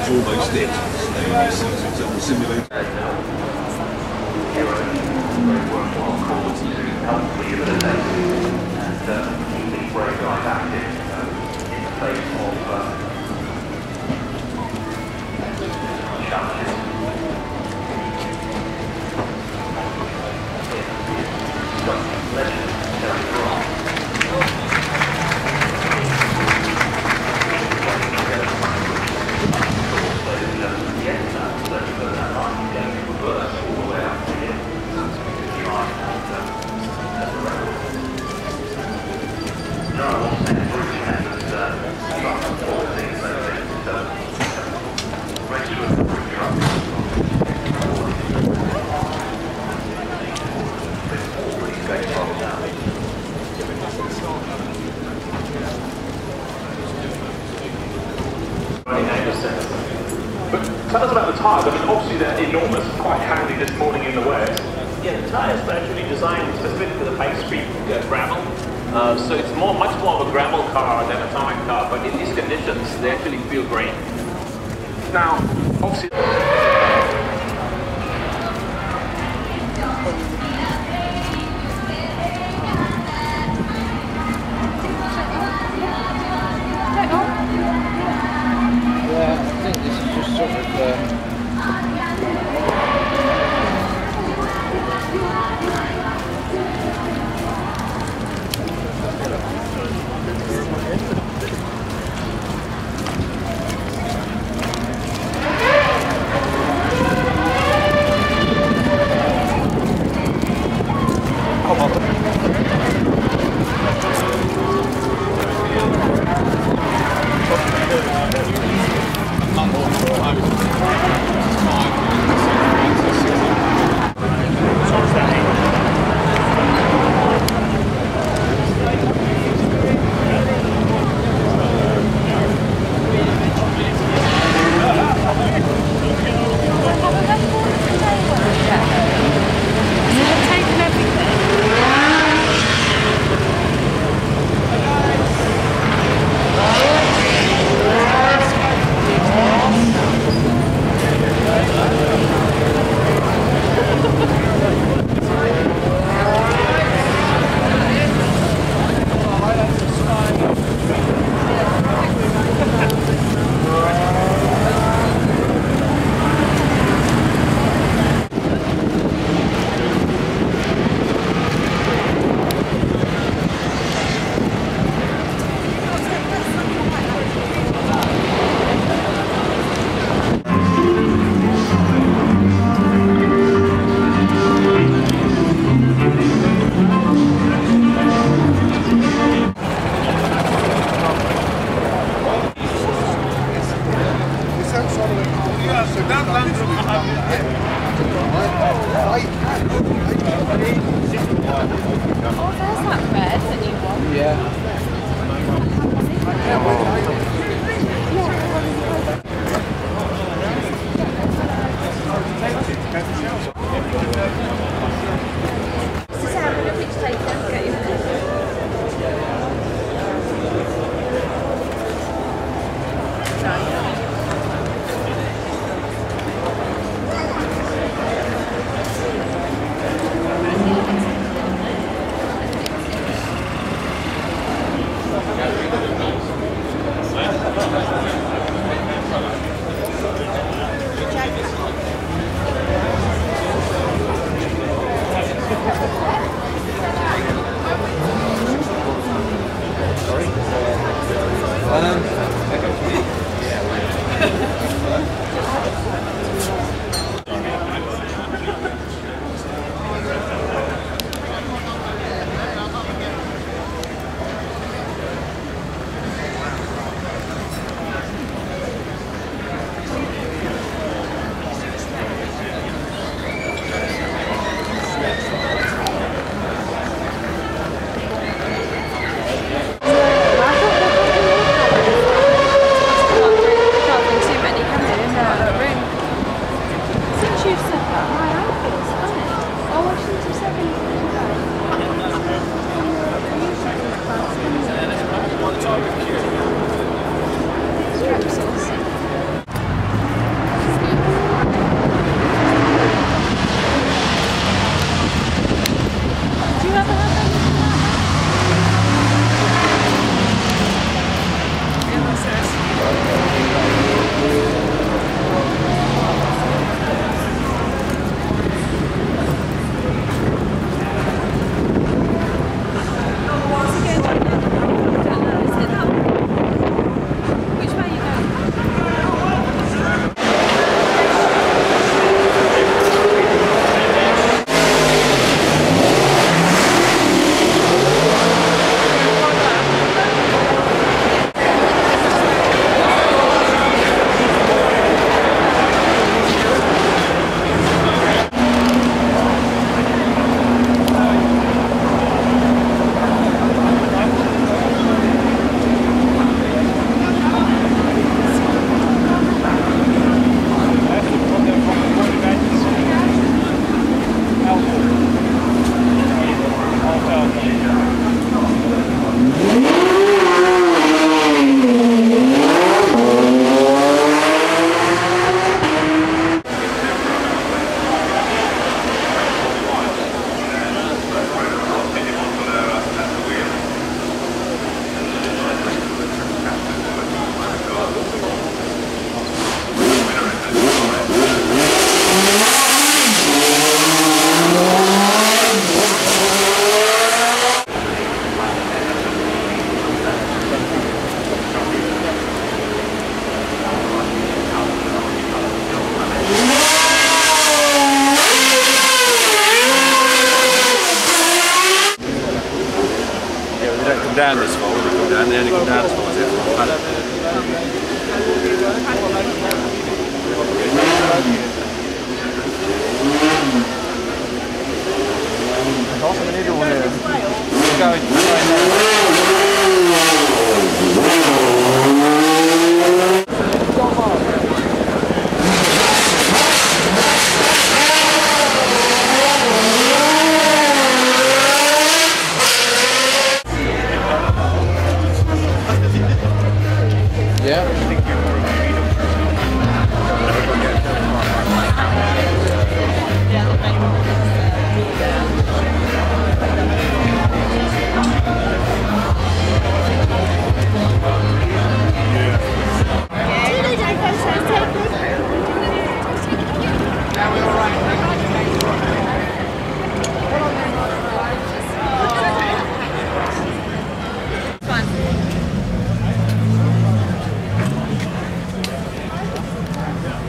it's almost it. It's on the simulator. But tell us about the tyres. I mean, obviously they're enormous, quite handy this morning in the wet. Yeah, the tyres were actually designed specifically for the high-speed gravel. So it's much more of a gravel car than a tarmac car, but in these conditions, they actually feel great. Now, obviously... Yeah, I think this is just sort of... Oh, there's that red that you want. Yeah. This is how many pictures take them, get you. down this far, when they come down, they only come down as far as it. There's also an middle one here. Going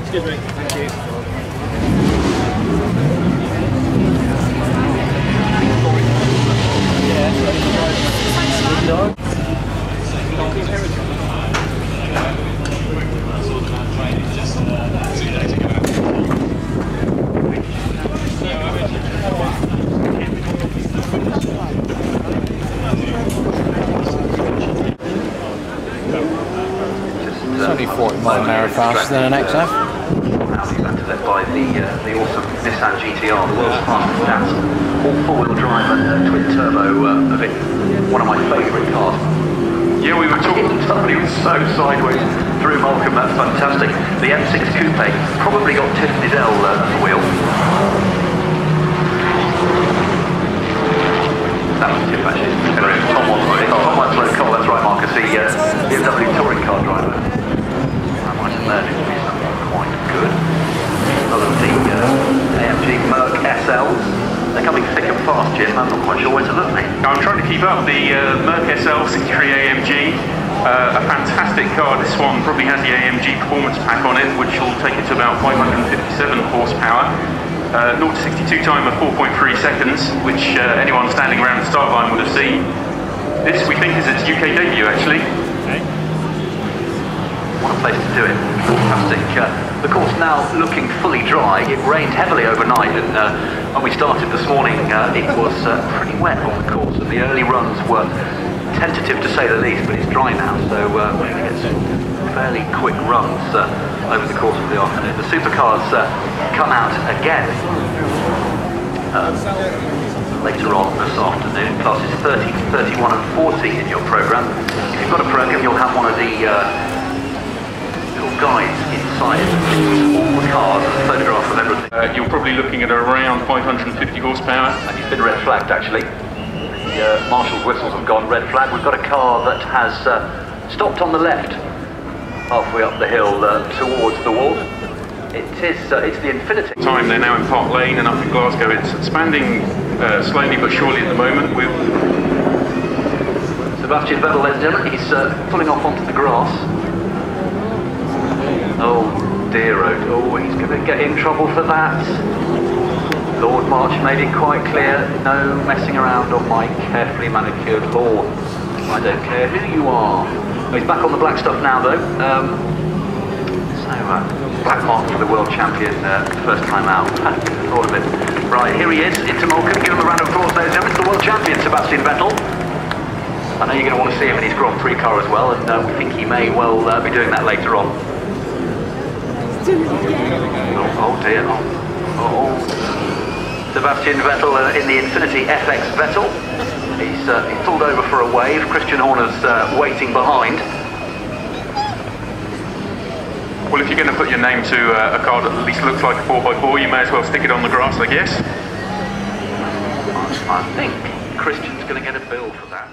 Excuse me. Thank you. It's only 40 mile an hour faster than an XF. Led by the awesome Nissan GTR, the world's fastest stats, all four-wheel drive and twin turbo of it. One of my favourite cars. Yeah, we were talking. Totally was so sideways through Malcolm. That's fantastic. The M6 Coupe probably got Tiffany's L at the wheel. That was Tiff actually. Tom Wanslow Cole. That's right, Marcus. The BMW touring car driver. I might have learned it to be something quite good. Another of the AMG Merc SLs. They're coming thick and fast, Jim. I'm not quite sure where to look, mate. I'm trying to keep up. The Merc SL 63 AMG, a fantastic car. This one probably has the AMG performance pack on it, which will take it to about 557 horsepower. 0 to 62 time of 4.3 seconds, which anyone standing around the start line would have seen. This, we think, is its UK debut, actually. What a place to do it. Fantastic. The course now looking fully dry. It rained heavily overnight, and when we started this morning, it was pretty wet on the course, and the early runs were tentative to say the least, but it's dry now, so we're going to get some fairly quick runs over the course of the afternoon. The supercars come out again later on this afternoon. Classes 30, 31 and 40 in your programme. If you've got a programme, you'll have one of the little guides inside all the cars and a photograph of everything. You're probably looking at around 550 horsepower. And it's been red flagged actually. The marshal's whistles have gone red flag. We've got a car that has stopped on the left, halfway up the hill towards the wall. It's the Infinity. Time they're now in Park Lane and up in Glasgow. It's expanding slowly but surely at the moment. Sebastian Vettel, ladies and gentlemen, he's pulling off onto the grass. Oh dear, oh, he's going to get in trouble for that. Lord March made it quite clear, no messing around on my carefully manicured lawn. I don't care who you are. Oh, he's back on the black stuff now though. Black mark for the world champion first time out. Thought of it. Right, here he is, into Malcolm. Give him a round of applause, ladies and gentlemen. It's the world champion, Sebastian Vettel. I know you're going to want to see him in his Grand Prix car as well, and we think he may well be doing that later on. Oh dear. Oh. Sebastian Vettel in the Infinity FX Vettel. He's pulled over for a wave. Christian Horner's waiting behind. Well, if you're going to put your name to a car that at least looks like a 4x4, you may as well stick it on the grass, I guess. I think Christian's going to get a bill for that.